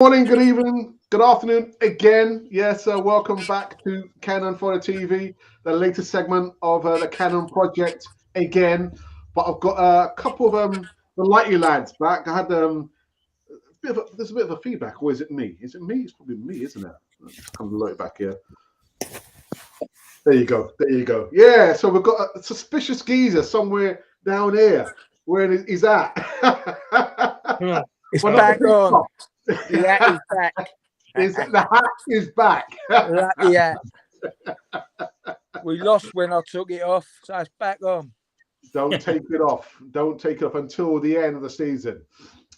Morning, good evening, good afternoon again. Yes, welcome back to Canon for the TV, the latest segment of the Canon project again. But I've got a couple of the lighty lads back. I had there's a bit of a feedback, or is it me? Is it me? It's probably me, isn't it? Let's come light back here. There you go. There you go. Yeah. So we've got a suspicious geezer somewhere down here. Where is that? It's back on. The hat is back. The hat is back. Yeah. We lost when I took it off, so it's back on. Don't take it off. Don't take it off until the end of the season.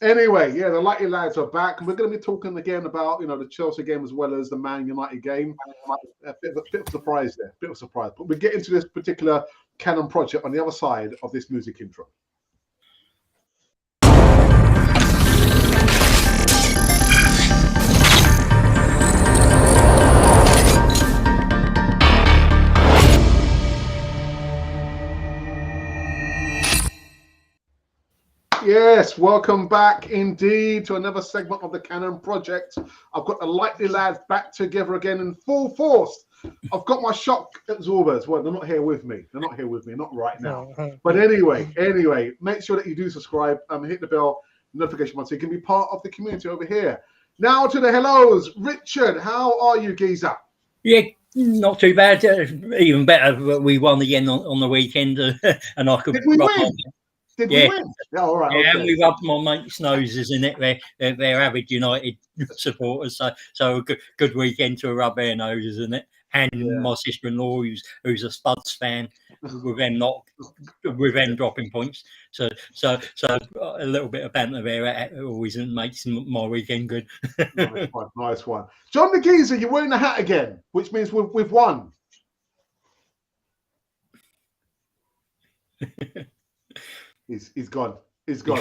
Anyway, yeah, the Lighty lads are back, and we're going to be talking again about the Chelsea game as well as the Man United game. A bit of a surprise there, bit of a surprise. But we get into this particular Canon project on the other side of this music intro. Yes, welcome back indeed to another segment of the Canon project. I've got the Lightly lads back together again in full force. I've got my shock absorbers. Well, they're not here with me. They're not here with me, not right now. But anyway, make sure that you do subscribe, hit the bell notification button so you can be part of the community over here. Now to the hellos. Richard, how are you, geezer? Yeah, not too bad. Even better, we won again on the weekend, and I could. Did we win? Did we win? Yeah, all right. Yeah, okay. and we rubbed my mates' noses in it. They're avid United supporters, so a good weekend to rub their noses in it. And my sister-in-law, who's a Spuds fan, with them dropping points. So a little bit of banter there always makes my weekend good. Nice one. John the Geezer, you're wearing the hat again, which means we've won. He's gone. He's gone.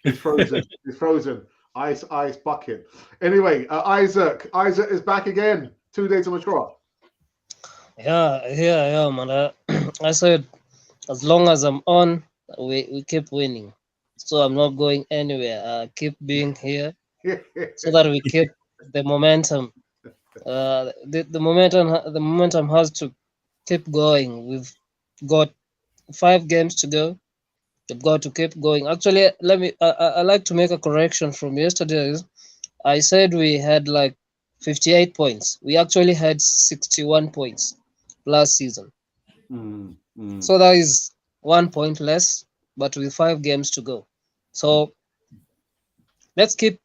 He's frozen. He's frozen. Ice bucket. Anyway, Isaac is back again. 2 days on the trot. Yeah, man. I said, as long as I'm on, we keep winning. So I'm not going anywhere. Keep being here, so that we keep the momentum. The momentum has to keep going. We've got 5 games to go. We've got to keep going. Actually, I like to make a correction from yesterday. I said we had like 58 points. We actually had 61 points last season. So that is 1 point less, but with 5 games to go. So let's keep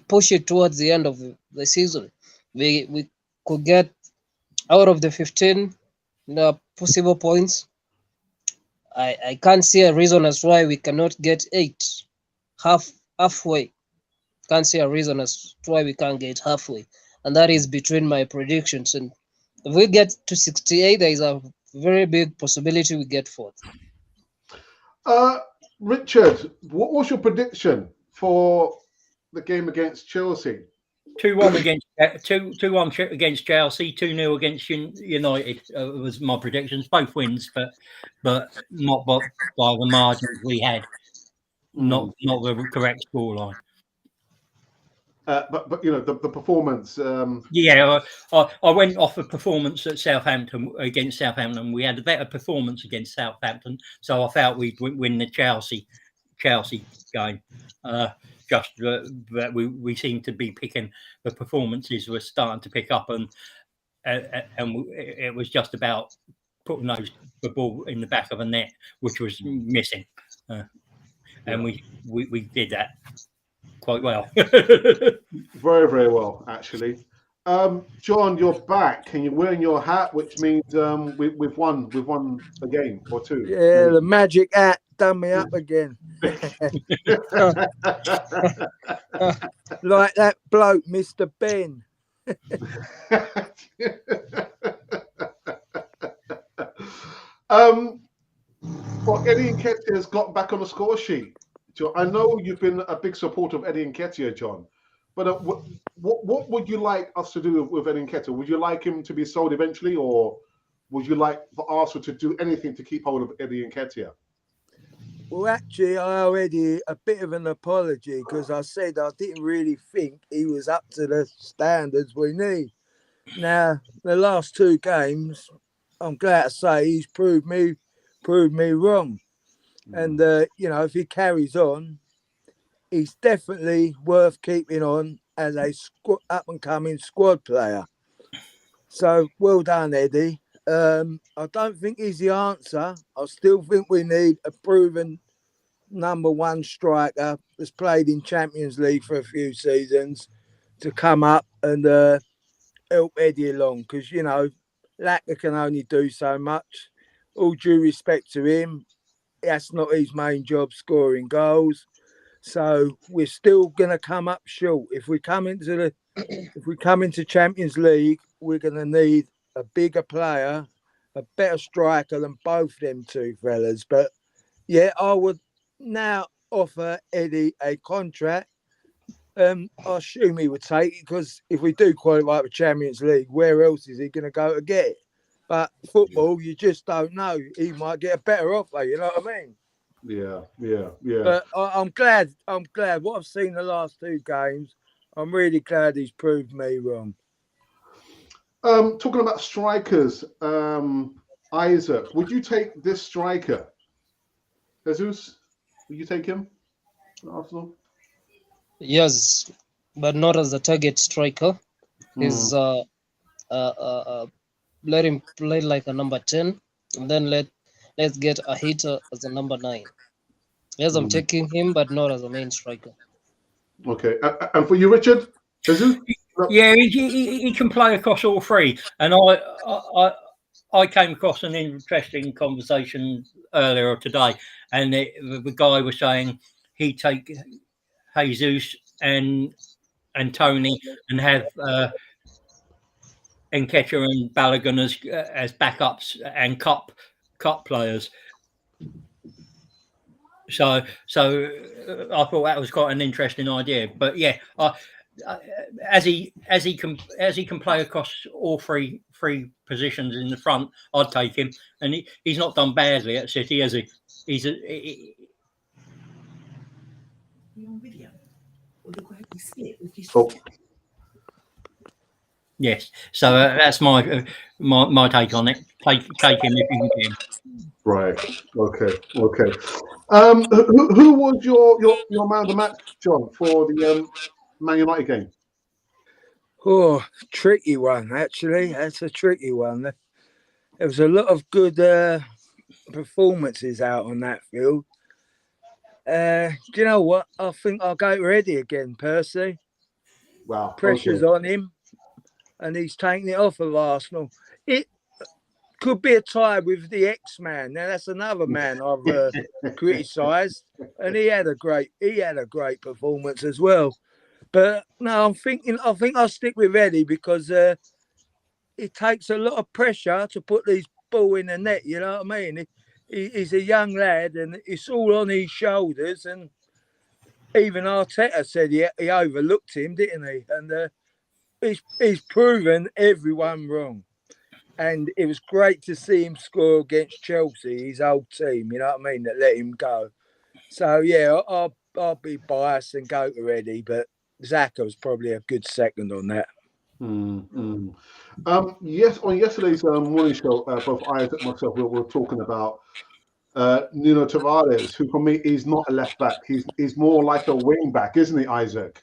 pushing towards the end of the season. We could get out of the 15 possible points. I can't see a reason as to why we cannot get 8 halfway. Can't see a reason as to why we can't get halfway, and that is between my predictions. And if we get to 68, there is a very big possibility we get 4th. Richard, what was your prediction for the game against Chelsea? 2-1 against Chelsea, 2-0 against United was my predictions. Both wins, but not by the margins we had. Not the correct scoreline. But the performance. I went off a performance at Southampton against Southampton. We had a better performance against Southampton, so I felt we'd win the Chelsea game. Just that we seem to be picking, the performances were starting to pick up, and it was just about putting the ball in the back of the net, which was missing, and we did that quite well. Very, very well, actually. John, you're back and you're wearing your hat, which means we've won a game or 2. Yeah, the magic hat done me up again. Like that bloke, Mr. Ben. Eddie Nketiah has got back on the score sheet. I know you've been a big supporter of Eddie Nketiah, John, but what would you like us to do with Eddie Nketiah? Would you like him to be sold eventually, or would you like for Arsenal to do anything to keep hold of Eddie Nketiah? Well, actually, I already a bit of an apology because I said I didn't really think he was up to the standards we need. Now, the last 2 games, I'm glad to say he's proved me wrong. And if he carries on, he's definitely worth keeping on as a up and coming squad player. So well done, Eddie. I don't think he's the answer. I still think we need a proven number 1 striker that's played in Champions League for a few seasons to come up and help Eddie along, because Lacazette can only do so much. All due respect to him, that's not his main job, scoring goals. So we're still going to come up short. If we come into Champions League, we're going to need a bigger player, a better striker than both them 2 fellas. But yeah, I would now offer Eddie a contract. I assume he would take it, because if we do qualify for Champions League, where else is he going to go to get it? But football, you just don't know. He might get a better offer. You know what I mean? Yeah. But I'm glad. What I've seen the last 2 games, I'm really glad he's proved me wrong. Talking about strikers, Isaac, would you take this striker? Jesus, would you take him? Arsenal? Yes, but not as a target striker. He's let him play like a number 10, and then let's get a hitter as a number 9. Yes, I'm taking him, but not as a main striker. Okay, and for you, Richard? Jesus? Yeah, he can play across all 3. And I came across an interesting conversation earlier today, and the guy was saying he'd take Jesus and Tony and have Nketiah and Balogun as backups and cup players. So I thought that was quite an interesting idea. But yeah, as he can play across all three positions in the front, I'd take him. And he's not done badly at City, has he? He's Yes, so that's my take on it. Take him if you can. Right. Okay. Who was your man of the match, John, for the Man United game? Oh, tricky one, actually. That's a tricky one. There was a lot of good performances out on that field. Do you know what? I think I'll go to Eddie again, Percy. Wow. Pressure's on him, and he's taking it off of Arsenal. It could be a tie with the X-Man. Now, that's another man I've criticised, and he had a great performance as well. But no, I think I'll stick with Eddie, because it takes a lot of pressure to put these ball in the net. You know what I mean? He's a young lad, and it's all on his shoulders. And even Arteta said he overlooked him, didn't he? And he's proven everyone wrong. And it was great to see him score against Chelsea, his old team. You know what I mean? That let him go. So yeah, I'll be biased and go to Eddie, but Xhaka was probably a good second on that. Yes, on yesterday's morning show, both Isaac and myself were talking about Nuno Tavares, who for me is not a left back. He's more like a wing back, isn't he, Isaac?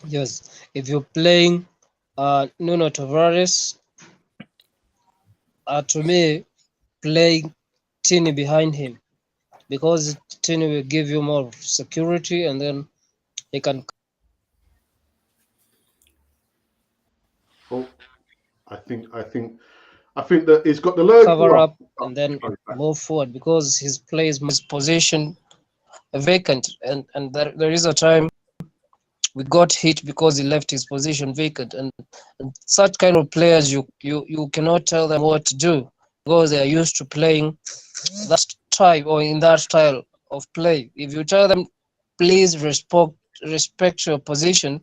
Yes, if you're playing Nuno Tavares, to me, playing Tini behind him, because Tini will give you more security, and then he can. Oh, I think that he's got the learn cover up and then move forward, because his position vacant, and there is a time we got hit because he left his position vacant, and such kind of players you cannot tell them what to do, because they are used to playing that type or in that style of play. If you tell them please respect your position,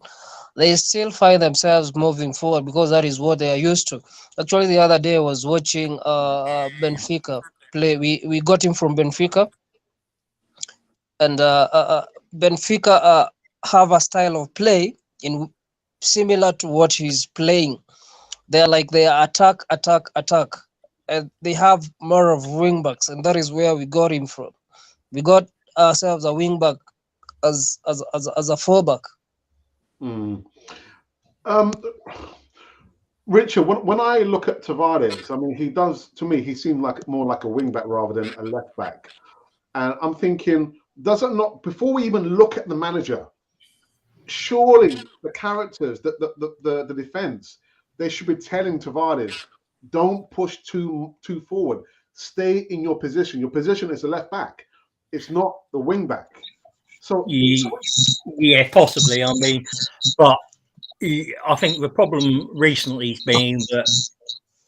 they still find themselves moving forward, because that is what they are used to. Actually, the other day I was watching Benfica play. We got him from Benfica, and Benfica have a style of play in similar to what he's playing. They attack, and they have more of wing backs, and that is where we got him from. We got ourselves a wing back as a fullback. Mm. Richard, when I look at Tavares, I mean, to me, he seemed more like a wing back rather than a left back. And I'm thinking, does it not, before we even look at the manager, surely the characters, the defense, they should be telling Tavares, don't push too forward. Stay in your position. Your position is a left back. It's not the wing back. So yeah, possibly. I mean, but I think the problem recently has been that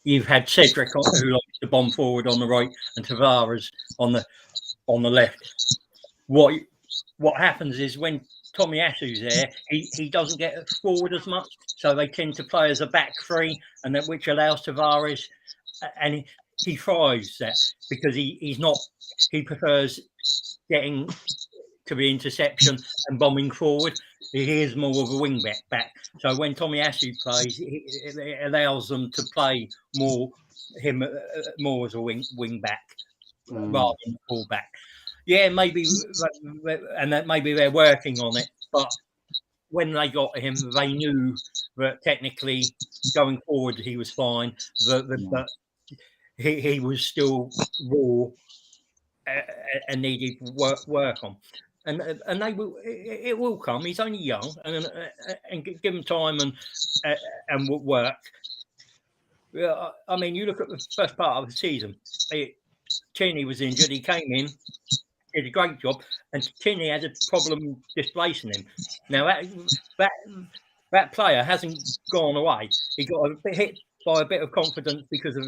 you've had Cedric who likes to bomb forward on the right and Tavares on the left. What happens is when Tomiyasu's there, he doesn't get forward as much, so they tend to play as a back three, and that which allows Tavares, and he thrives that because he prefers getting to the interception and bombing forward. He is more of a wing back. So when Tomiyasu plays, it allows them to play more as a wing back rather than full back. Yeah, maybe, and that maybe they're working on it. But when they got him, they knew that technically going forward he was fine. But he was still raw and needed work on. And they will. It will come. He's only young, and give him time and work. I mean, you look at the first part of the season. Cheney was injured. He came in, did a great job, and Cheney had a problem displacing him. Now that player hasn't gone away. He got a bit hit by a bit of confidence because of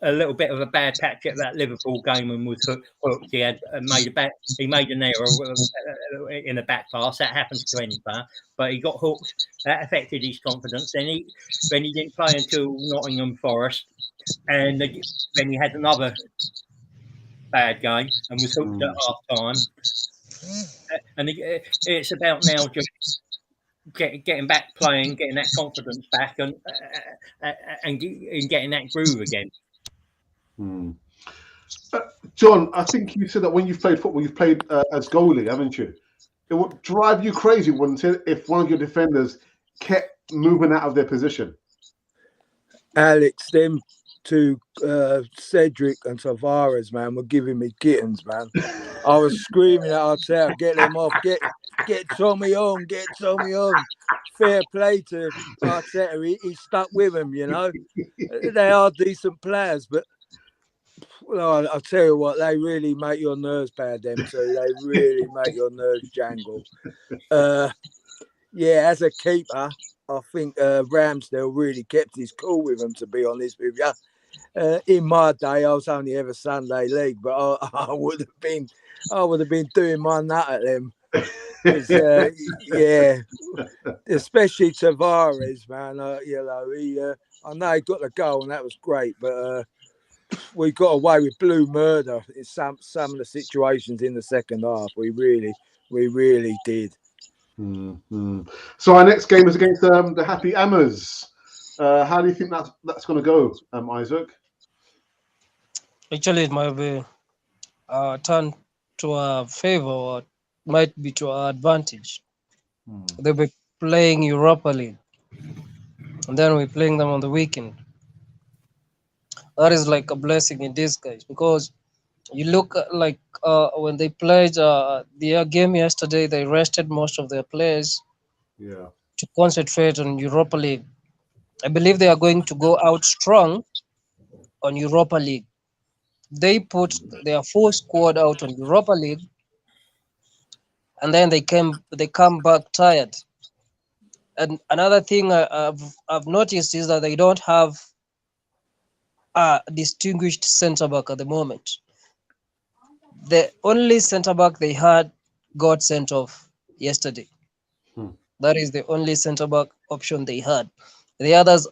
a little bit of a bad patch at that Liverpool game and was hooked. He had made an error in a back pass. That happens to any player, but he got hooked. That affected his confidence. Then he didn't play until Nottingham Forest, and then he had another bad game and was hooked at half time. And it's about now just getting back playing, getting that confidence back, and getting that groove again. John, I think you said that when you've played football, you've played as goalie, haven't you? It would drive you crazy, wouldn't it, if one of your defenders kept moving out of their position? Alex, them two, Cedric and Tavares, man, were giving me kittens, man. I was screaming at Arteta, get them off, get Tommy on, get Tommy on. Fair play to Arteta, he stuck with them, you know. They are decent players, but well, I'll tell you what, they really make your nerves bad, them two. They really make your nerves jangle. Yeah, as a keeper, I think Ramsdale really kept his cool with them, to be honest with you. In my day, I was only ever Sunday League, but I would have been doing my nut at them. Yeah, especially Tavares, man. You know, I know he got the goal and that was great, but we got away with blue murder in some of the situations in the second half. We really did. So our next game is against the Happy Hammers. How do you think that's going to go, Isaac? Actually, it might be turned to our favor, or might be to our advantage. They'll be playing Europa League, and then we're playing them on the weekend. That is like a blessing in disguise, because you look like when they played their game yesterday, they rested most of their players to concentrate on Europa League. I believe they are going to go out strong on Europa League. They put their full squad out on Europa League, and then they come back tired. And another thing I've noticed is that they don't have a distinguished centre back at the moment. The only centre back they had got sent off yesterday. That is the only centre back option they had. The others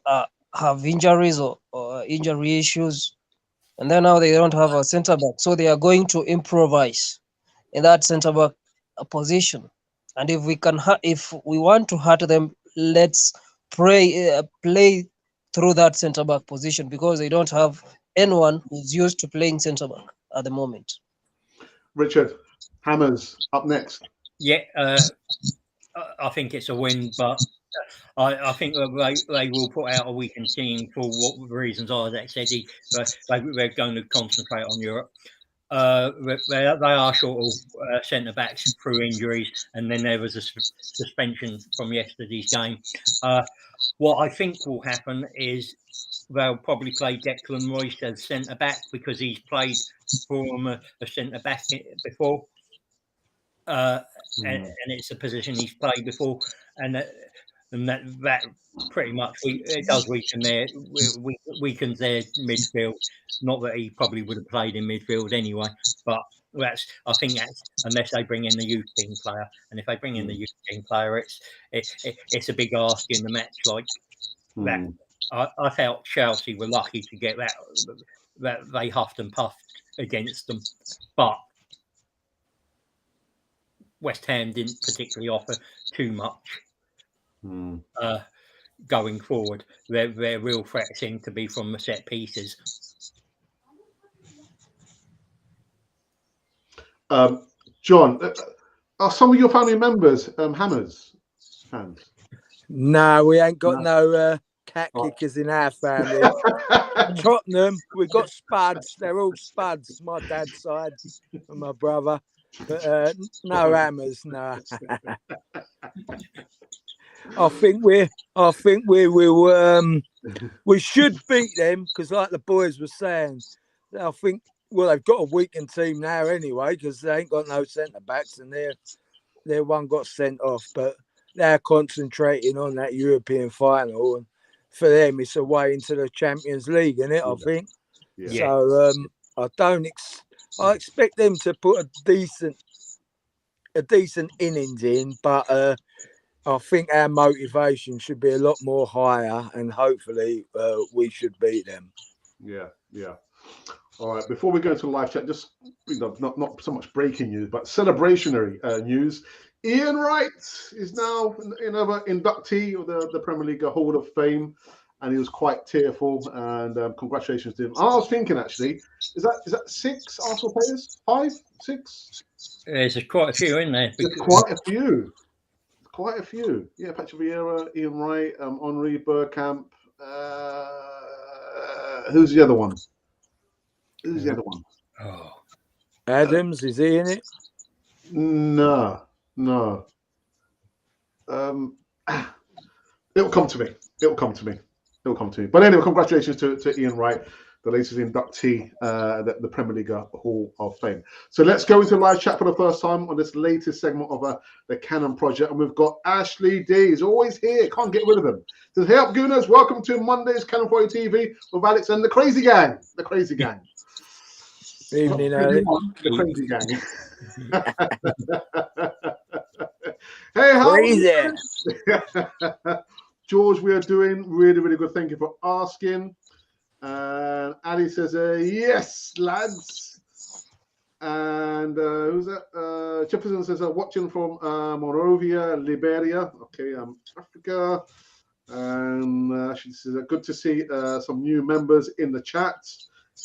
have injuries or injury issues. and then now they don't have a centre back, so they are going to improvise in that centre back position. And if if we want to hurt them, let's play through that centre back position, because they don't have anyone who's used to playing centre back at the moment. Richard, Hammers up next. Yeah, I think it's a win, but I think they will put out a weakened team for what reasons Isaac said. They're going to concentrate on Europe. They are short of centre backs through injuries, and then there was a suspension from yesterday's game. What I think will happen is they'll probably play Declan Rice as centre back, because he's played from a centre back before, and it's a position he's played before, and that pretty much it does weakens their midfield. Not that he probably would have played in midfield anyway, but I think that's unless they bring in the youth team player, and if they bring in the youth team player, it's a big ask in the match like that. I felt Chelsea were lucky to get that they huffed and puffed against them, but West Ham didn't particularly offer too much. Going forward, their real threat seemed to be from the set pieces. John, are some of your family members Hammers fans? No, we ain't got no cat kickers in our family. Tottenham, we've got Spuds. They're all Spuds, my dad's side and my brother. But no Hammers, no. I think we will. We should beat them, because, like the boys were saying, I think they've got a weakened team now anyway, because they ain't got no centre backs, and their one got sent off. But they're concentrating on that European final, and for them, it's a way into the Champions League, isn't it? I think. Yeah. So I expect them to put a decent innings in, but. I think our motivation should be a lot more higher, and hopefully we should beat them. Yeah. All right. Before we go into live chat, just not so much breaking news, but celebrationary news. Ian Wright is now another inductee of the Premier League Hall of Fame, and he was quite tearful. And congratulations to him. And I was thinking, actually, is that 6 Arsenal players? 5, 6? There's quite a few in there. There's quite a few. Quite a few. Yeah, Patrick Vieira, Ian Wright, Henri Bergkamp. Who's the other one? Oh. Adams, is he in it? No. It'll come to me. But anyway, congratulations to Ian Wright, the latest inductee the Premier League Hall of Fame. So let's go into live chat for the first time on this latest segment of the Cannon Project. And we've got Ashley D. He's always here. Can't get rid of him. Says, hey up, Gooners. Welcome to Monday's Cannon for You TV with Alex and the Crazy Gang. Evening, Alex. The Crazy Gang. Hey, how are you? George, we are doing really, really good. Thank you for asking. And Ali says, yes, lads. And who's that? Jefferson says, watching from Monrovia, Liberia. Okay, Africa. And she says, good to see some new members in the chat.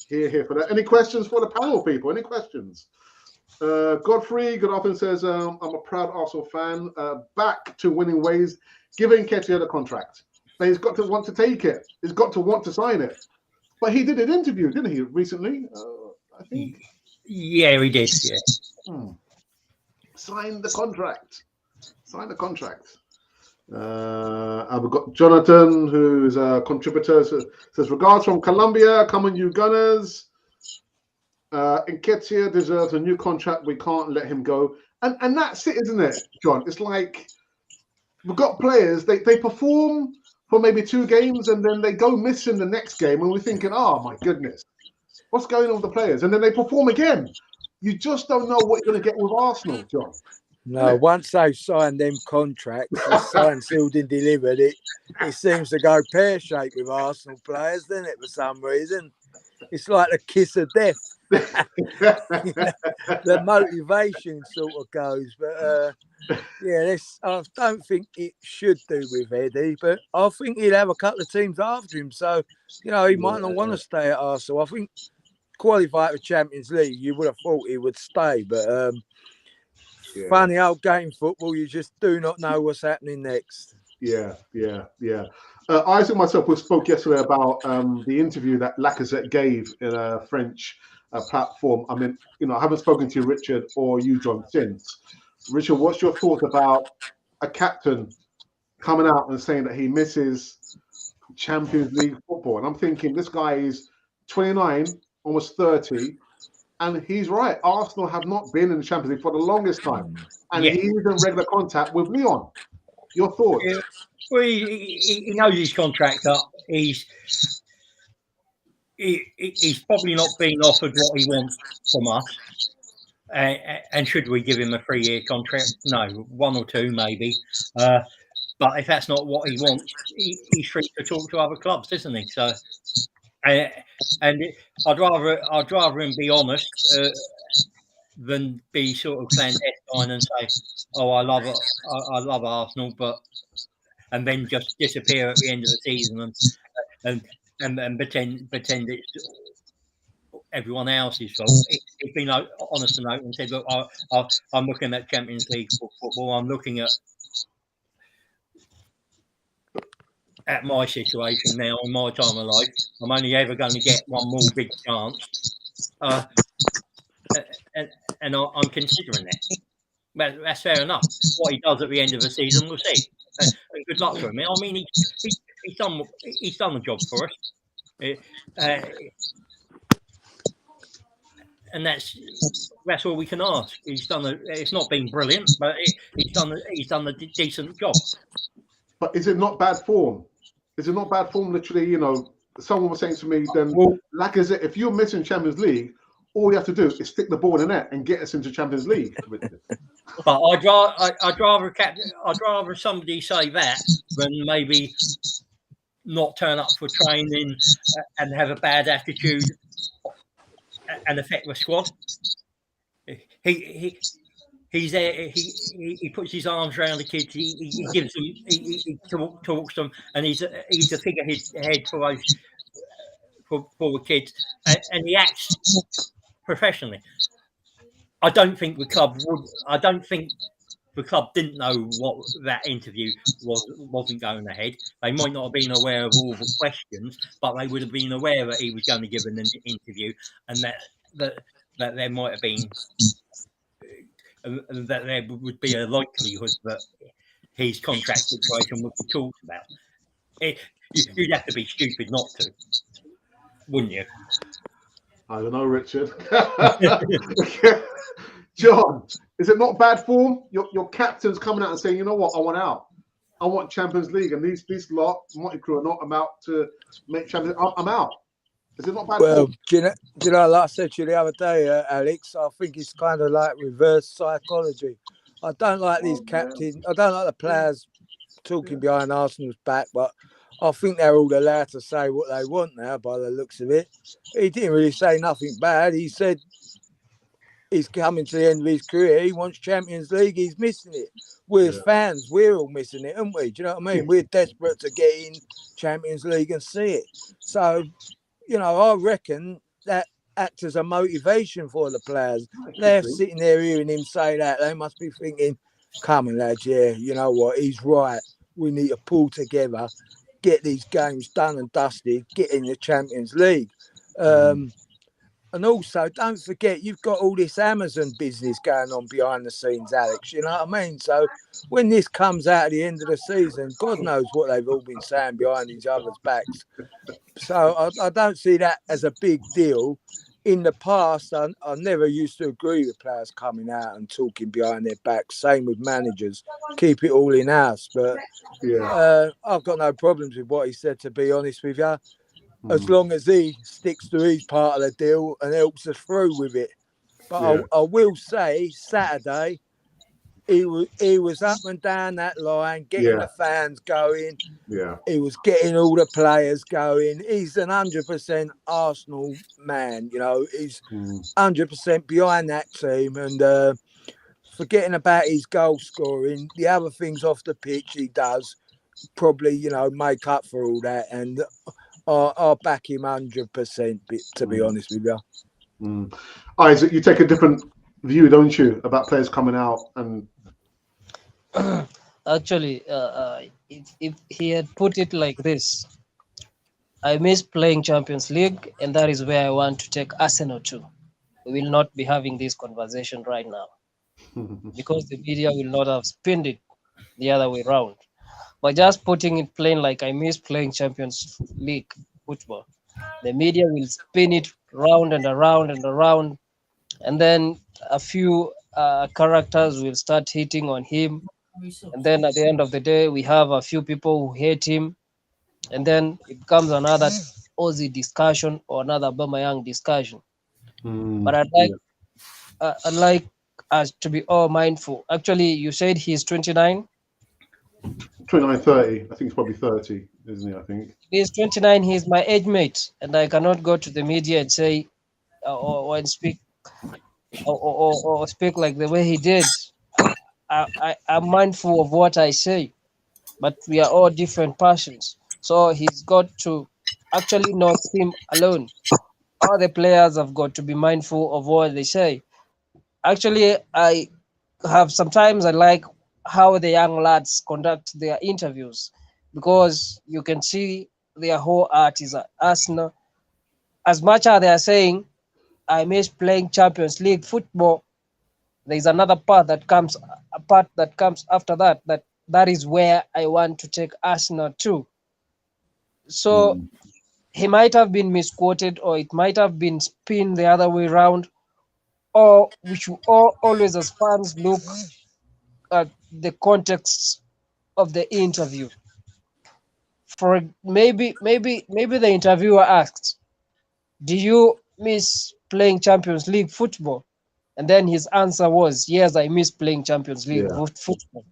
Here for that. Any questions for the panel, people? Any questions? Godfrey, good afternoon, says, I'm a proud Arsenal fan. Back to winning ways. Giving Nketiah the contract. But he's got to want to take it. He's got to want to sign it. But he did an interview, didn't he, recently? I think. Yeah, he did. Yeah. Sign the contract. And we've got Jonathan, who's a contributor. Says, regards from Colombia. Come on, you Gunners. Nketiah deserves a new contract. We can't let him go. And that's it, isn't it, John? It's like we've got players, they perform for maybe 2 games and then they go missing the next game and we're thinking, oh my goodness, what's going on with the players? And then they perform again. You just don't know what you're going to get with Arsenal, John. No, once they've signed them contracts, signed, sealed and delivered, it seems to go pear-shaped with Arsenal players, doesn't it, for some reason? it's like the kiss of death. The motivation sort of goes, but I don't think it should do with Eddie, but I think he'll have a couple of teams after him, so he might not want to stay at Arsenal. I think qualify for Champions League, you would have thought he would stay, but funny old game football, you just do not know what's happening next. Yeah. Isaac and myself, we spoke yesterday about the interview that Lacazette gave in a French platform. I mean, I haven't spoken to Richard or you, John, since. Richard, what's your thoughts about a captain coming out and saying that he misses Champions League football? And I'm thinking this guy is 29, almost 30, and he's right. Arsenal have not been in the Champions League for the longest time, and he's in regular contact with Lyon. Your thoughts? Yeah. Well, he knows his contract up. He's probably not been offered what he wants from us. And should we give him a 3-year contract? No, 1 or 2 maybe. But if that's not what he wants, he's free to talk to other clubs, isn't he? So, and I'd rather him be honest than be sort of clandestine and say, "Oh, I love Arsenal," and then just disappear at the end of the season and pretend it's everyone else's fault. He's been honest and open and said, "Look, I'm looking at Champions League football. I'm looking at my situation now in my time of life. I'm only ever going to get one more big chance, and I'm considering that." But that's fair enough. What he does at the end of the season, we'll see. And good luck to him. I mean, he's done the job for us. And that's all we can ask. It's not been brilliant, but he's done a decent job. But is it not bad form? Is it not bad form? Literally, someone was saying to me, then, Lacazette, if you're missing Champions League, all you have to do is stick the ball in the net and get us into Champions League. But I'd rather somebody say that than maybe not turn up for training and have a bad attitude and affect the squad. He's there. He puts his arms around the kids. He gives them. He talks to them, and he's a figurehead for those for the kids, and he acts professionally. I don't think the club would. I don't think the club didn't know what that interview wasn't going ahead. They might not have been aware of all the questions, but they would have been aware that he was going to give an interview, and that there might have been. That there would be a likelihood that his contract situation would be talked about. You'd have to be stupid not to, wouldn't you? I don't know, Richard. John, is it not bad form? Your captain's coming out and saying, "You know what? I want out. I want Champions League, and this lot, Monty Crew, are not about to make Champions. I'm out." Is it not bad? Well, do you know, like I said to you the other day, Alex, I think it's kind of like reverse psychology. I don't like these captains. I don't like the players talking behind Arsenal's back, but I think they're all allowed to say what they want now by the looks of it. He didn't really say nothing bad. He said he's coming to the end of his career. He wants Champions League. He's missing it. We as fans, we're all missing it, aren't we? Do you know what I mean? We're desperate to get in Champions League and see it. So, I reckon that acts as a motivation for the players. They're sitting there hearing him say that. They must be thinking, "Come on, lads, you know what? He's right. We need to pull together, get these games done and dusted, get in the Champions League." And also, don't forget, you've got all this Amazon business going on behind the scenes, Alex. You know what I mean? So when this comes out at the end of the season, God knows what they've all been saying behind each other's backs. So I don't see that as a big deal. In the past, I never used to agree with players coming out and talking behind their backs. Same with managers. Keep it all in-house. But I've got no problems with what he said, to be honest with you. As long as he sticks to his part of the deal and helps us through with it. But I will say, Saturday, he was up and down that line, getting the fans going. Yeah. He was getting all the players going. He's an 100% Arsenal man. You know, he's 100% behind that team. And forgetting about his goal scoring, the other things off the pitch he does probably, you know, make up for all that. And I'll back him 100%, to be honest with you. Isaac, you take a different view, don't you, about players coming out and... Actually, if he had put it like this, I miss playing Champions League, and that is where I want to take Arsenal to. We will not be having this conversation right now because the media will not have spinned it the other way around. But just putting it plain, like I miss playing Champions League football, the media will spin it round and around and around, and then a few characters will start hitting on him. And then at the end of the day, we have a few people who hate him. And then it becomes another Aussie discussion or another Aubameyang discussion. But I'd like us to be all mindful. Actually, you said he's 29? 29, 30. I think it's probably 30, isn't he? I think. He's 29. He's my age mate. And I cannot go to the media and say or speak or speak like the way he did. I'm mindful of what I say. But we are all different persons. So he's got to actually not him alone. All the players have got to be mindful of what they say. Actually, I like how the young lads conduct their interviews, because you can see their whole art is at Arsenal. As much as they are saying, I miss playing Champions League football, there is another part that comes after that is where I want to take Arsenal to. So he might have been misquoted, or it might have been spun the other way around, or we should always as fans look at the context of the interview. For maybe the interviewer asked, do you miss playing Champions League football? And then his answer was, yes, I miss playing Champions League football.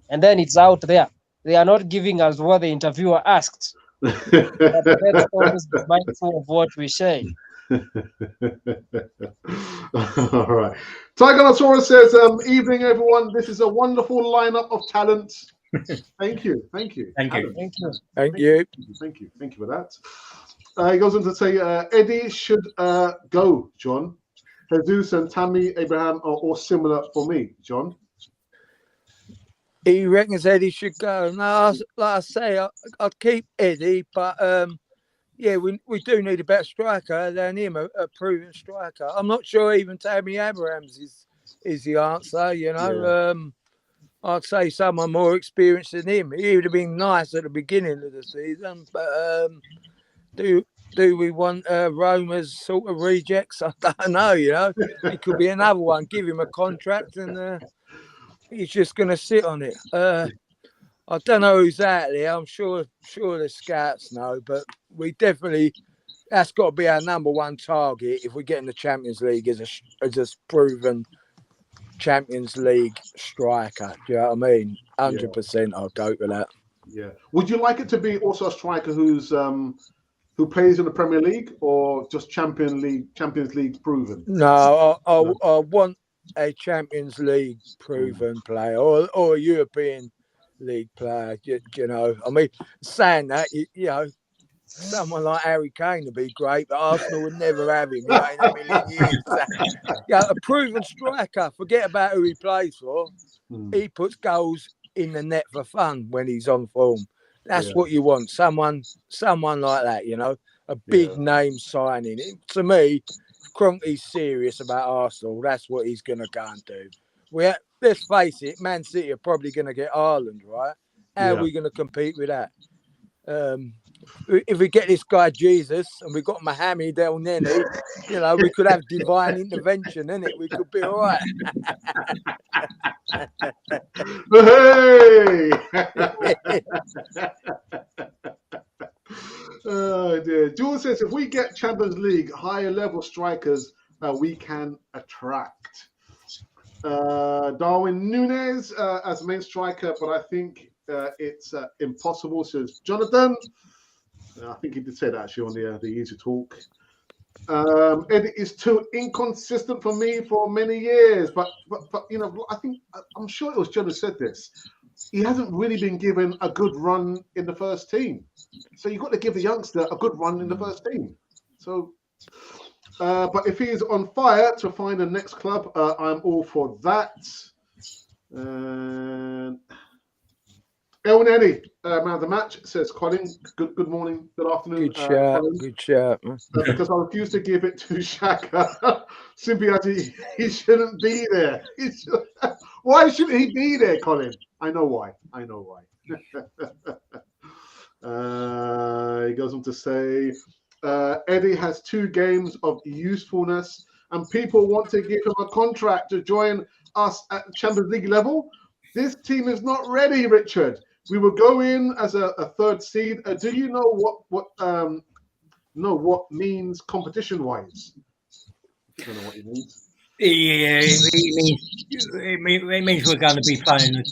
And then it's out there. They are not giving us what the interviewer asked. But let's always be mindful of what we say. All right. Tiganosaurus says, evening, everyone. This is a wonderful lineup of talents. Thank you. Thank you for that. He goes on to say, Eddie should go, John. Jesus and Tammy Abraham are all similar for me, John. He reckons Eddie should go. No, like I say, I'd keep Eddie, but yeah, we do need a better striker than him, a proven striker. I'm not sure even Tammy Abrahams is the answer, you know. Yeah. I'd say someone more experienced than him. He would have been nice at the beginning of the season, but do we want Roma's sort of rejects? I don't know, you know. It could be another one. Give him a contract and he's just going to sit on it. I don't know who's out there. I'm sure the scouts know, but we definitely, that's got to be our number one target if we get in the Champions League as a proven Champions League striker. Do you know what I mean? 100% I'll go for that. Yeah. Would you like it to be also a striker who plays in the Premier League or just Champions League proven? No, I want a Champions League proven player or a European League player. You know, I mean, saying that, you know, someone like Harry Kane would be great, but Arsenal would never have him, you know, in a million years. Yeah, a proven striker. Forget about who he plays for. He puts goals in the net for fun when he's on form. That's what you want. Someone like that, you know, a big name signing. To me, Kroenke's serious about Arsenal. That's what he's going to go and do. Let's face it, Man City are probably going to get Ireland, right? How are we going to compete with that? If we get this guy Jesus and we got Mohamed El Neni, you know, we could have divine intervention, innit? We could be all right. Hey! Oh dear. Jules says, if we get Champions League higher level strikers, we can attract. Darwin Núñez as main striker, but I think it's impossible, says Jonathan. I think he did say that actually on the Easy Talk. It is too inconsistent for me for many years, but you know, I'm sure it was John who said this. He hasn't really been given a good run in the first team, so you've got to give the youngster a good run in the first team. So, but if he is on fire to find the next club, I'm all for that. El Neni, man of the match, says Colin. Good morning, good afternoon. Good shout, Colin. good shout, man. Because I refuse to give it to Xhaka, simply as he shouldn't be there. Why shouldn't he be there, Colin? I know why. He goes on to say, Eddie has 2 games of usefulness, and people want to give him a contract to join us at Champions League level. This team is not ready, Richard. We will go in as a 3rd seed. Do you know what means competition-wise? I don't know what it means. Yeah, it means we're going to be playing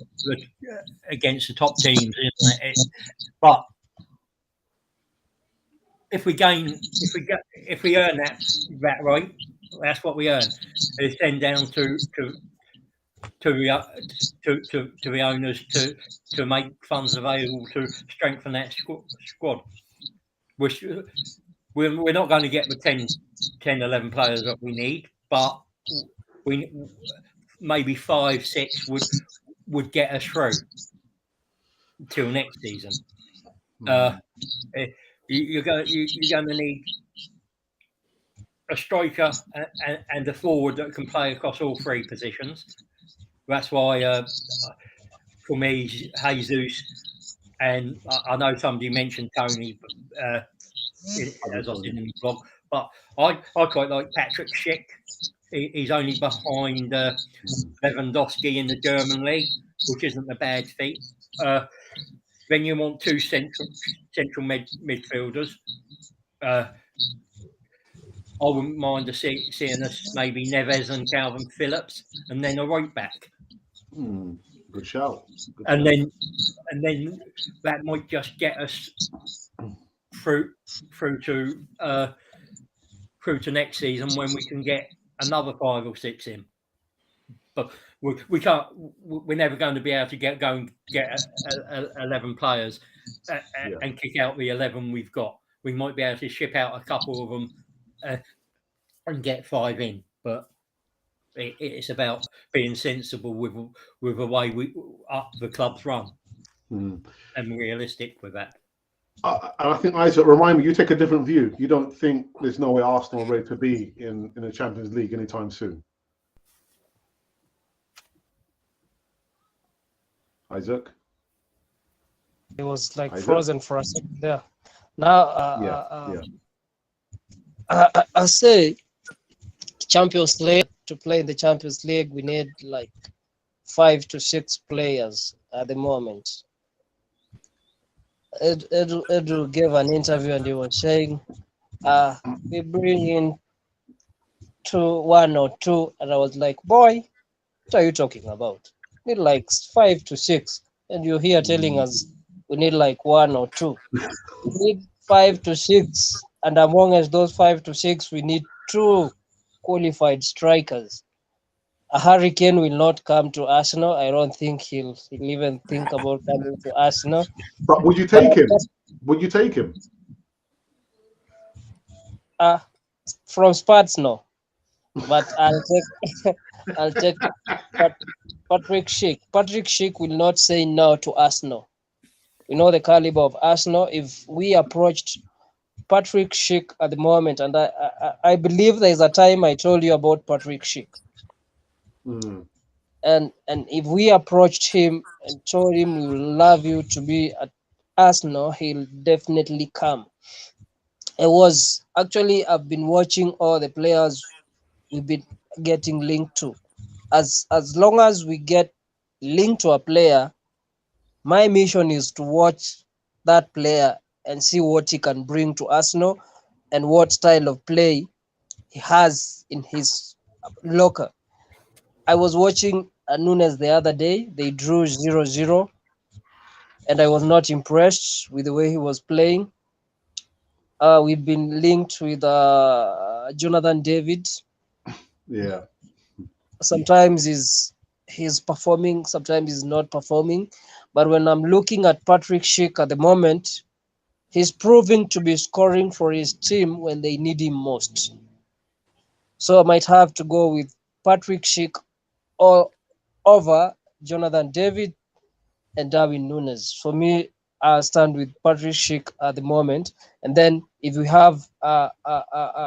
against the top teams, isn't it? But if we earn that right, that's what we earn. It's then down to the owners to make funds available to strengthen that squad. We're not going to get the 10, 11 players that we need, but we maybe 5, 6 would get us through till next season. You're going to need a striker and a forward that can play across all 3 positions. That's why, for me, Jesus, and I know somebody mentioned Tony, as I said in the blog, but I quite like Patrick Schick. He's only behind Lewandowski in the German league, which isn't a bad feat. Then you want 2 central midfielders. I wouldn't mind seeing us maybe Neves and Calvin Phillips, and then a right back. Good shout. And then that might just get us through to next season when we can get another 5 or 6 in. But we can't. We're never going to be able to get 11 players and kick out the 11 we've got. We might be able to ship out a couple of them and get 5 in, but it's about being sensible with the way the clubs run and realistic with that. I think, Isaac, remind me, you take a different view. You don't think there's no way Arsenal are ready to be in the Champions League anytime soon? Isaac? It was like frozen for a second there. Now, I say Champions League, to play in the Champions League, we need like 5 to 6 players at the moment. Edu gave an interview and he was saying, we bring in 1 or 2, and I was like, boy, what are you talking about? We need like 5 to 6, and you're here telling us we need like 1 or 2. We need 5 to 6, and among us, those 5 to 6, we need 2 qualified strikers. A Hurricane will not come to Arsenal. I don't think he'll even think about coming to Arsenal. But would you take him? Would you take him? From Spurs, no. But I'll take Patrick Schick. Patrick Schick will not say no to Arsenal. We know the caliber of Arsenal. If we approached Patrick Schick at the moment, and I believe there's a time I told you about Patrick Schick. And if we approached him and told him we would love you to be at Arsenal, he'll definitely come. I've been watching all the players we've been getting linked to. As long as we get linked to a player, my mission is to watch that player and see what he can bring to Arsenal and what style of play he has in his locker. I was watching Nunes the other day. They drew 0-0, and I was not impressed with the way he was playing. We've been linked with Jonathan David. Yeah. Sometimes he's performing, sometimes he's not performing. But when I'm looking at Patrick Schick at the moment, he's proving to be scoring for his team when they need him most. So I might have to go with Patrick Schick or over Jonathan David and Darwin Nunes. For me, I stand with Patrick Schick at the moment. And then if we have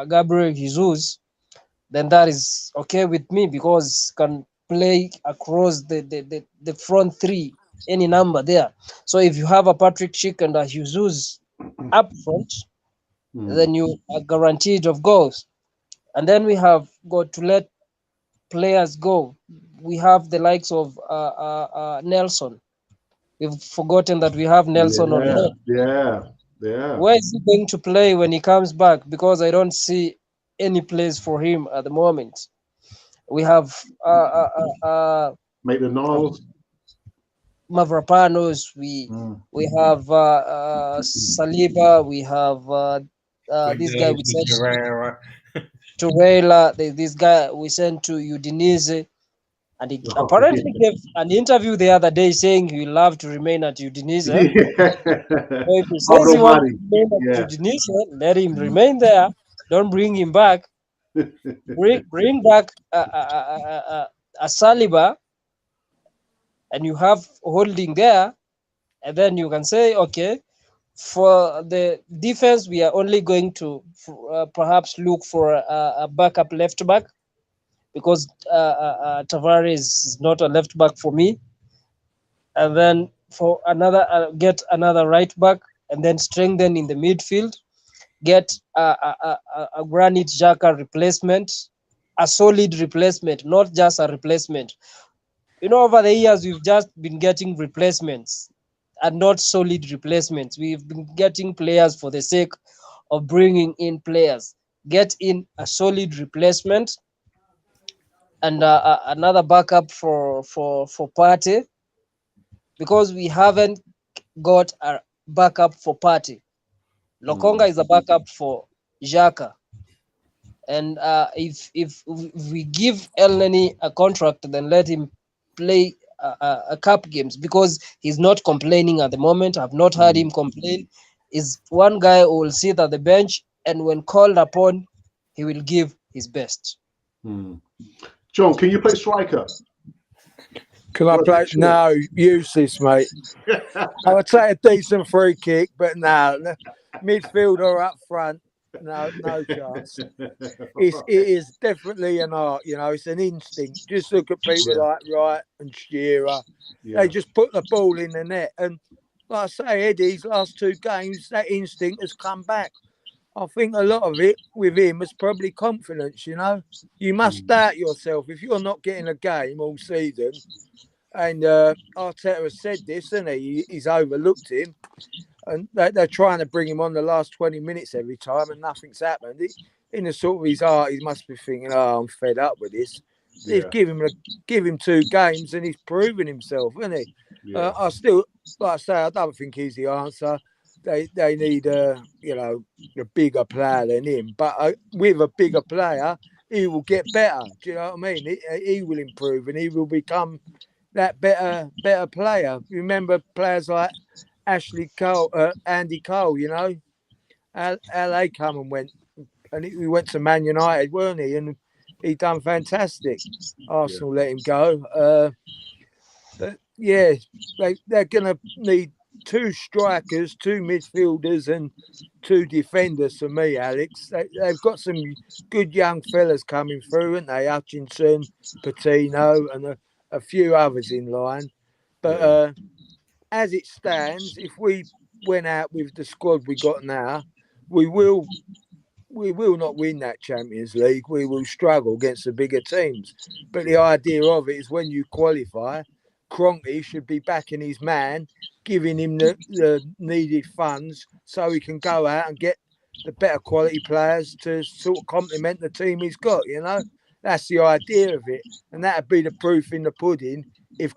Gabriel Jesus, then that is okay with me because can play across the front three, any number there. So if you have a Patrick Schick and a Jesus up front, then you are guaranteed of goals. And then we have got to let players go. We have the likes of Nelson. We've forgotten that we have Nelson on loan. Yeah. Where is he going to play when he comes back? Because I don't see any place for him at the moment. We have Make the Niles. Mavropanos. We have Saliba. We have this guy we sent to Rayla. This guy we sent to Udinese. And he apparently gave an interview the other day saying he will love to remain at Udinese. So if he says he wants to remain at Udinese, let him remain there. Don't bring him back. Bring back a Saliba, and you have holding there, and then you can say, okay, for the defense, we are only going to perhaps look for a backup left back. Because Tavares is not a left back for me, and then for another get another right back, and then strengthen in the midfield, get a Granit Xhaka replacement, a solid replacement, not just a replacement. You know, over the years we've just been getting replacements and not solid replacements. We've been getting players for the sake of bringing in players. Get in a solid replacement. And another backup for Partey, because we haven't got a backup for Partey. Lokonga is a backup for Xhaka, and if we give Elneny a contract, then let him play a cup games, because he's not complaining at the moment. I've not heard him complain. Is one guy who will sit at the bench, and when called upon, he will give his best. John, can you play striker? Can I play? No, useless, mate. I would say a decent free kick, but no. Midfield or up front, no chance. It is definitely an art, you know. It's an instinct. Just look at people like Wright and Shearer. They just put the ball in the net. And like I say, Eddie's last two games, that instinct has come back. I think a lot of it with him is probably confidence, you know. You must doubt yourself. If you're not getting a game all season, and Arteta has said this, hasn't he? He's overlooked him. And they're trying to bring him on the last 20 minutes every time, and nothing's happened. In the sort of his heart, he must be thinking, "Oh, I'm fed up with this." They've give him 2 games, and he's proven himself, isn't he? I still, like I say, I don't think he's the answer. They need a bigger player than him. But with a bigger player, he will get better. Do you know what I mean? He will improve, and he will become that better player. Remember players like Ashley Cole, Andy Cole, you know, LA come and went, and he went to Man United, weren't he? And he done fantastic. Arsenal let him go. But yeah, they're gonna need 2 strikers, 2 midfielders, and 2 defenders for me, Alex. They've got some good young fellas coming through, haven't they? Hutchinson, Patino, and a few others in line. But as it stands, if we went out with the squad we got now, we will not win that Champions League. We will struggle against the bigger teams. But the idea of it is when you qualify, Kroenke should be backing his man, giving him the needed funds so he can go out and get the better quality players to sort of complement the team he's got, you know. That's the idea of it, and that'd be the proof in the pudding. If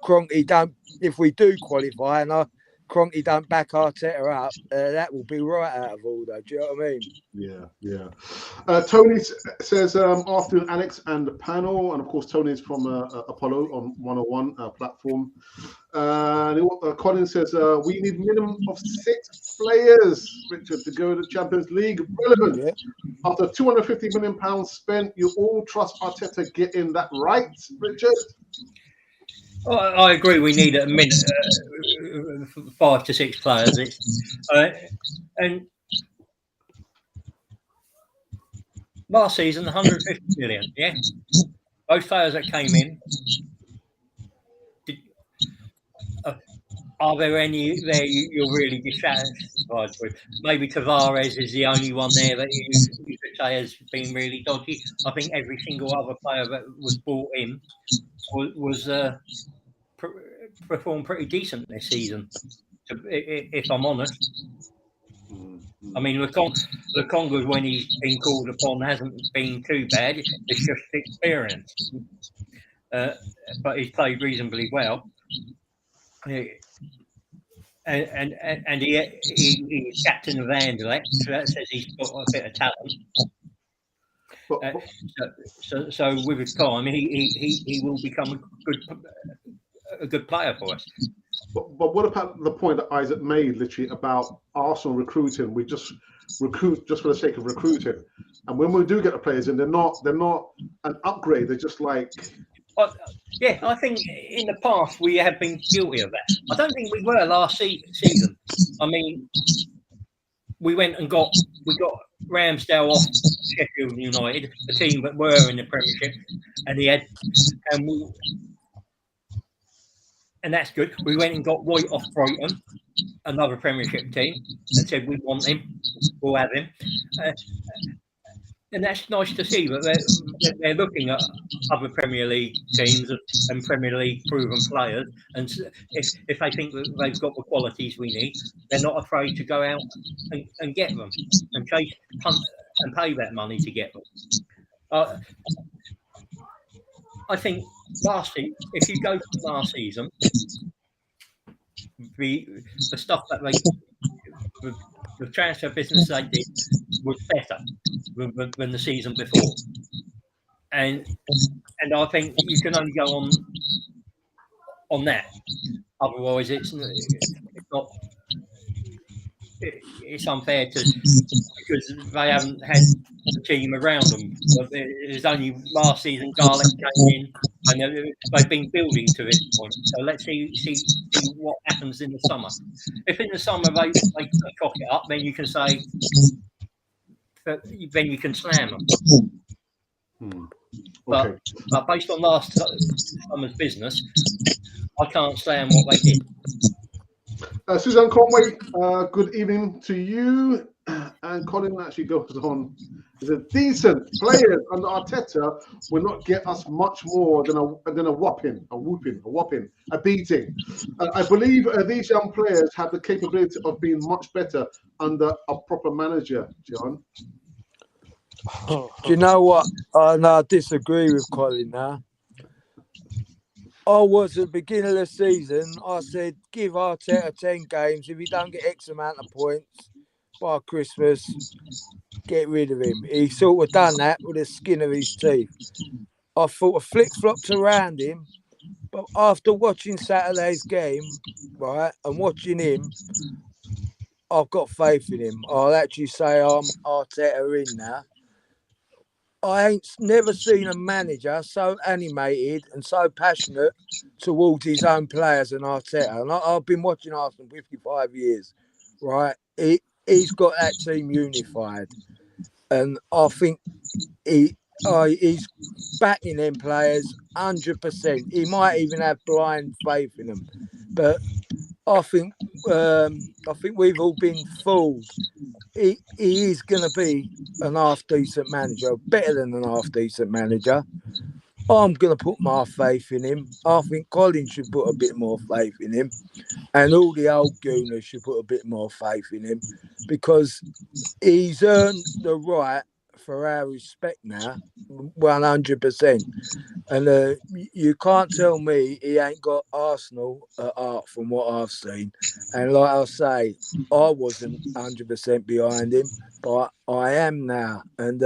we do qualify, and Kroenke don't back Arteta up, that will be right out of order. Do you know what I mean? Yeah. Tony says, afternoon, Alex and the panel. And of course, Tony's from Apollo on 101 platform. Colin says, we need minimum of 6 players, Richard, to go to the Champions League. Relevant. Yeah. After £250 million spent, you all trust Arteta getting that right, Richard? I agree. We need a minute, 5 to 6 players. And last season, 150 million. Yeah, those players that came in. Are there any there you're really dissatisfied with? Maybe Tavares is the only one there that you could say has been really dodgy. I think every single other player that was brought in was performed pretty decent this season, if I'm honest. I mean, Lukonga, when he's been called upon, hasn't been too bad. It's just experience. But he's played reasonably well. And he's captain of Anderlecht, so that says he's got a bit of talent. So with his time, he will become a good player for us. But what about the point that Isaac made, literally, about Arsenal recruiting? We just recruit just for the sake of recruiting, and when we do get the players in, they're not an upgrade. They're just like. Yeah, I think in the past we have been guilty of that. I don't think we were last season. I mean, we got Ramsdale off Sheffield United, the team that were in the Premiership, and that's good. We went and got Wright off Brighton, another Premiership team, and said we want him, we'll have him. And that's nice to see that they're looking at other Premier League teams and Premier League proven players. And if they think that they've got the qualities we need, they're not afraid to go out and get them and chase and pay that money to get them. I think if you go from last season, the stuff that the transfer business they did was better than the season before, and I think you can only go on that. Otherwise, it's not. It's unfair because they haven't had the team around them. There's only last season Garlic came in, and they've been building to this point. So let's see what happens in the summer. If in the summer they cock it up, then you can say, then you can slam them. Okay. But based on last summer's business, I can't slam what they did. Suzanne Conway, good evening to you. And Colin actually goes on. Is a decent players under Arteta will not get us much more than a whopping, a beating. I believe these young players have the capability of being much better under a proper manager, John. Do you know what? I disagree with Colin now. I was at the beginning of the season, I said, give Arteta 10 games. If he don't get X amount of points by Christmas, get rid of him. He sort of done that with the skin of his teeth. I thought I flick-flopped around him, but after watching Saturday's game, right, and watching him, I've got faith in him. I'll actually say I'm Arteta in now. I ain't never seen a manager so animated and so passionate towards his own players than Arteta. And I've been watching Arsenal 55 years, right? He's got that team unified. And I think he's backing them players 100%. He might even have blind faith in them. But I think we've all been fooled. He is going to be an half-decent manager, better than an half-decent manager. I'm going to put my faith in him. I think Colin should put a bit more faith in him. And all the old gooners should put a bit more faith in him because he's earned the right for our respect now, 100%. And you can't tell me he ain't got Arsenal at heart from what I've seen. And like I say, I wasn't 100% behind him, but I am now. And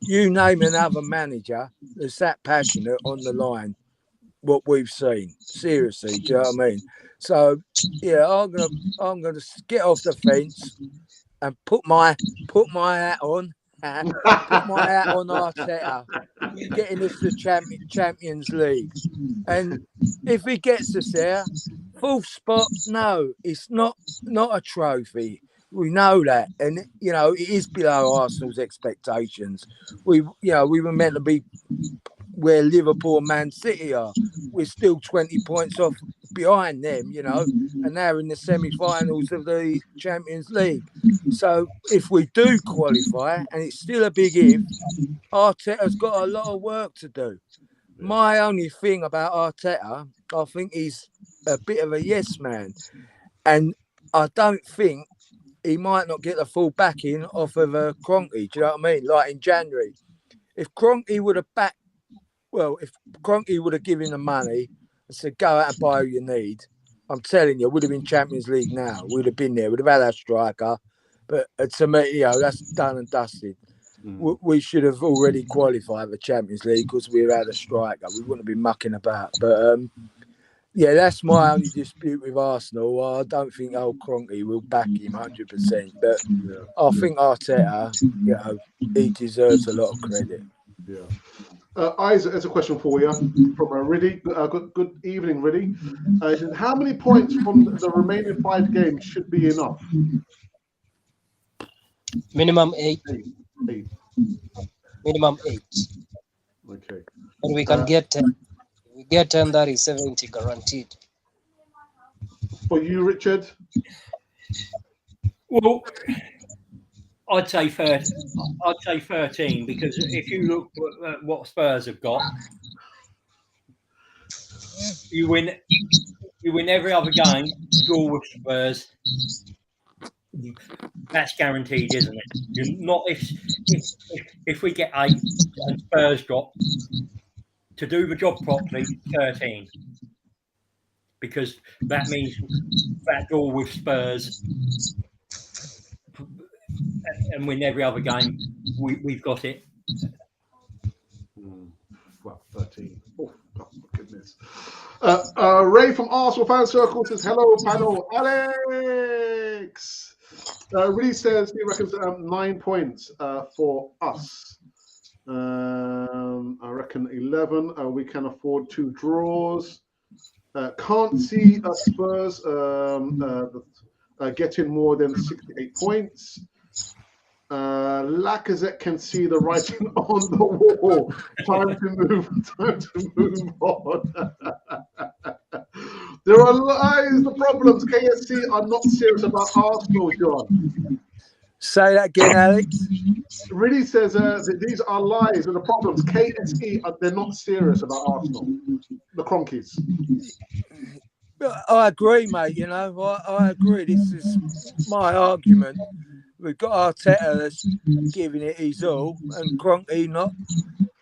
you name another manager that's that passionate on the line, what we've seen. Seriously, do you know what I mean? So yeah, I'm gonna get off the fence and put my hat on. Put my hat on Arteta, getting us the Champions League. And if he gets us there, fourth spot, no, it's not a trophy. We know that, and it is below Arsenal's expectations. We were meant to be where Liverpool and Man City are. We're still 20 points off behind them, and they're in the semi-finals of the Champions League. So if we do qualify, and it's still a big if, Arteta's got a lot of work to do. My only thing about Arteta, I think he's a bit of a yes man, and I don't think he might not get the full backing off of Kroenke. Do you know what I mean? Like in January, if Kroenke would have backed, if Kroenke would have given the money and said, go out and buy who you need, I'm telling you, would have been Champions League now. We'd have been there. We'd have had our striker. But to me, that's done and dusted. We should have already qualified for Champions League because we've had a striker. We wouldn't have been mucking about. But, that's my only dispute with Arsenal. I don't think old Kroenke will back him 100%. But I think Arteta, he deserves a lot of credit. Yeah. Isaac, there's a question for you from Riddy. Good evening, Riddy. How many points from the remaining 5 games should be enough? Minimum 8. 8. Minimum 8. Okay. But we can get 10. If we get 10, that is 70 guaranteed. For you, Richard? Well, I'd say 13 because if you look at what Spurs have got, you win every other game, draw with Spurs. That's guaranteed, isn't it? You're not if we get 8 and Spurs drop, to do the job properly, 13. Because that means that draw with Spurs and win every other game, we've got it. Well, 13. Oh, my goodness. Ray from Arsenal Fan Circle says, hello, panel. Alex! Really says he reckons 9 points for us. I reckon 11. We can afford 2 draws. Can't see Spurs getting more than 68 points. Lacazette can see the writing on the wall. Time to move on. There are lies, the problems. KSC are not serious about Arsenal, John. Say that again, Alex. Really says that these are lies and the problems. KSE, they're not serious about Arsenal. The Cronkies. I agree, mate. I agree. This is my argument. We've got Arteta that's giving it his all, and Kroenke not.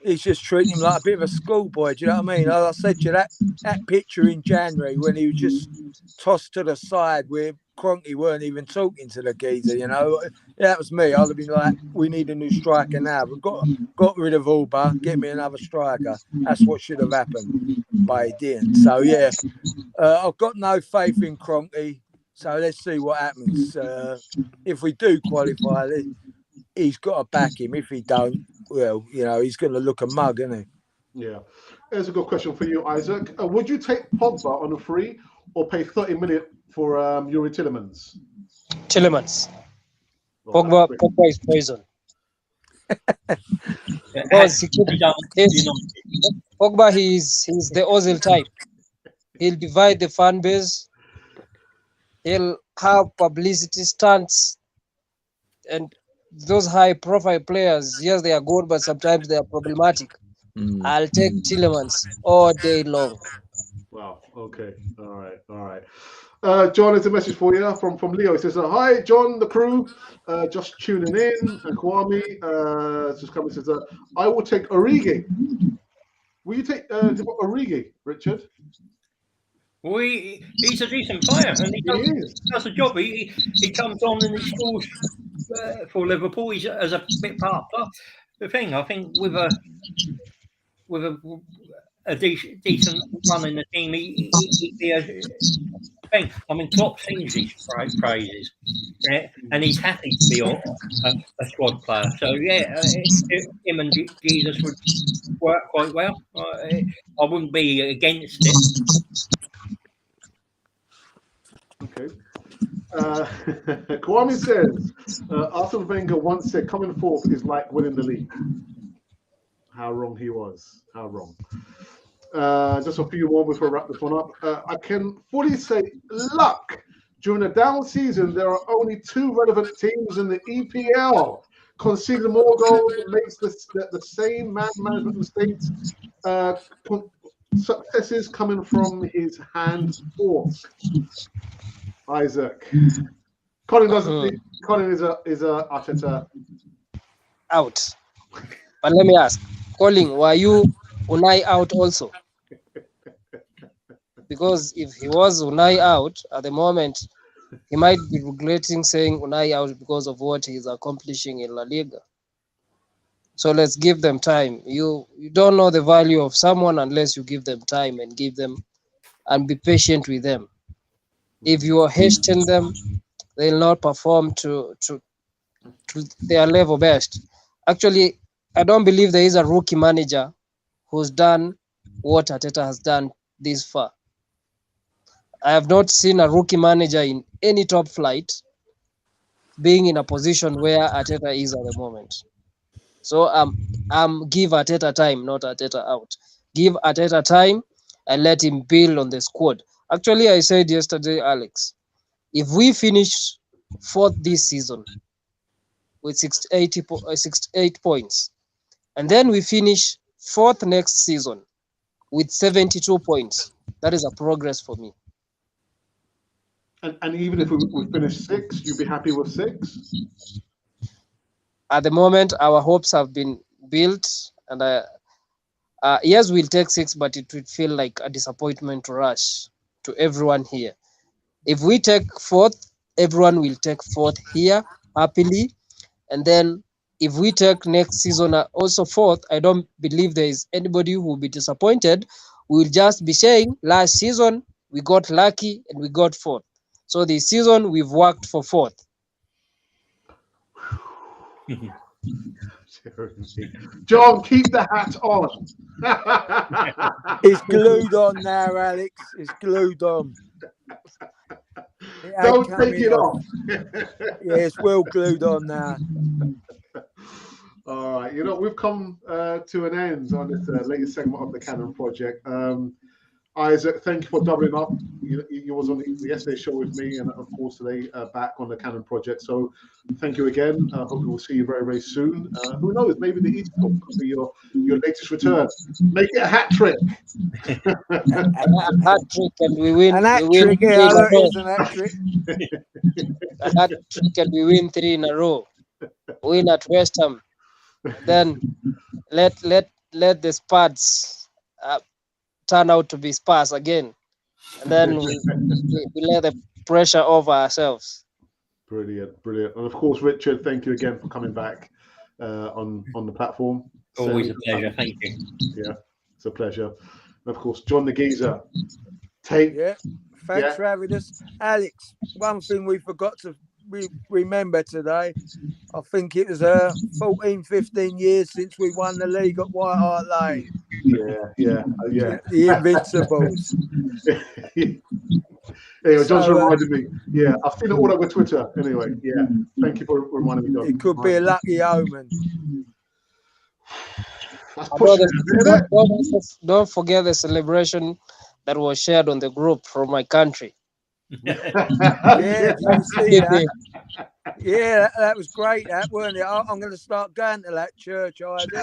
He's just treating him like a bit of a schoolboy. Do you know what I mean? Like I said to you, that picture in January when he was just tossed to the side where Kroenke weren't even talking to the geezer, that was me. I'd have been like, we need a new striker now. We've got rid of Alba, get me another striker. That's what should have happened, but he didn't. So, I've got no faith in Kroenke. So let's see what happens. If we do qualify, he's got to back him. If he don't, well, he's going to look a mug, isn't he? Yeah. Here's a good question for you, Isaac. Would you take Pogba on a free or pay 30 million for Yuri Tillemans? Tillemans. Pogba is poison. Because Pogba, he's the Ozil type. He'll divide the fan base. He'll have publicity stunts, and those high-profile players, yes, they are good, but sometimes they are problematic. I'll take Tillemans all day long. Wow. Okay. All right. John, there's a message for you from Leo. He says, "Hi, John, the crew, just tuning in." And Kwame just coming says, "I will take Origi." Will you take Origi, Richard? Well, he's a decent player, and he does a job. He comes on and he scores for Liverpool. He's as a bit part of the thing. I think with a decent run in the team, he'd be a thing. I mean, Klopp sings his praises, and he's happy to be a squad player. So yeah, him and Jesus would work quite well. I wouldn't be against it. Okay. Kwame says, Arsene Wenger once said coming fourth is like winning the league. How wrong he was. How wrong. Just a few more before I wrap this one up. I can fully say luck. During the down season, there are only 2 relevant teams in the EPL. Conceding more goals makes the same management mistakes. Successes coming from his hand force. Isaac. Colin doesn't. Colin is a Arteta out. But let me ask, Colin, were you Unai out also? Because if he was Unai out at the moment, he might be regretting saying Unai out because of what he's accomplishing in La Liga. So let's give them time. You don't know the value of someone unless you give them time and give them and be patient with them. If you hasten them, they'll not perform to their level best. Actually, I don't believe there is a rookie manager who's done what Arteta has done this far. I have not seen a rookie manager in any top flight being in a position where Arteta is at the moment. So give Arteta time, not Arteta out. Give Arteta time and let him build on the squad. Actually, I said yesterday, Alex, if we finish 4th this season with 68 points, and then we finish 4th next season with 72 points, that is a progress for me. And even if we finish 6th, you'd be happy with 6? At the moment, our hopes have been built, and yes, we'll take 6, but it would feel like a disappointment to rush to everyone here. If we take 4th, everyone will take 4th here happily, and then if we take next season also 4th, I don't believe there is anybody who will be disappointed. We'll just be saying last season we got lucky and we got 4th. So this season we've worked for 4th. John, keep the hat on. It's glued on now, Alex. It's glued on. Don't take it off. Yeah, it's well glued on now. All right, we've come to an end on this latest segment of the Canon Project. Isaac, thank you for doubling up. You was on the yesterday show with me, and of course today back on the Canon Project. So thank you again. Hope we will see you very, very soon. Who knows? Maybe the East Coast could be your latest return. Make it a hat trick. A hat trick, and we win. An hat trick, yeah, that is an hat trick. A hat trick, and we win 3 in a row. Win at West Ham. Then let the Spurs turn out to be Spurs again, and then we let the pressure over ourselves. Brilliant. And of course, Richard, thank you again for coming back on the platform. Always a pleasure. Thank you. Yeah, it's a pleasure. And of course, John the Geezer. Thanks for having us, Alex. One thing we forgot to remember today, I think it was 14-15 years since we won the league at White Hart Lane. Yeah. The Invincibles. Anyway, John's reminded me. Yeah, I've seen it all over Twitter. Anyway, yeah. Thank you for reminding me, John. It could be a lucky omen. Don't forget the celebration that was shared on the group from my country. Yeah, you see that? Yeah, that was great, that, weren't it? I'm going to start going to that church, Isaac. Yeah,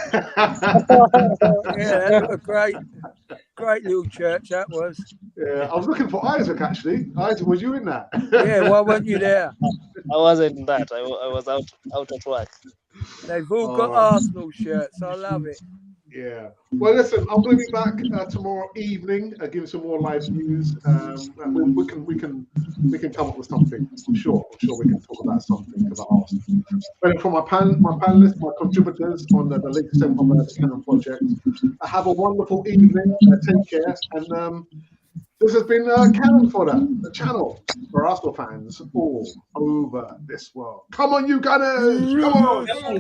that was a great little church, that was. Yeah, I was looking for Isaac, actually. Isaac, was you in that? Yeah, why weren't you there? I wasn't in that. I was out at work. They've all got right. Arsenal shirts. I love it. Yeah. Well, listen, I'm going to be back tomorrow evening, giving some more live news. And we can come up with something. I'm sure we can talk about something because I asked. But for my panelists, my contributors on the latest segment of the Canon Project, have a wonderful evening. Take care, and this has been Canon Fodder, the channel for Arsenal fans all over this world. Come on, you Gunners! Come on!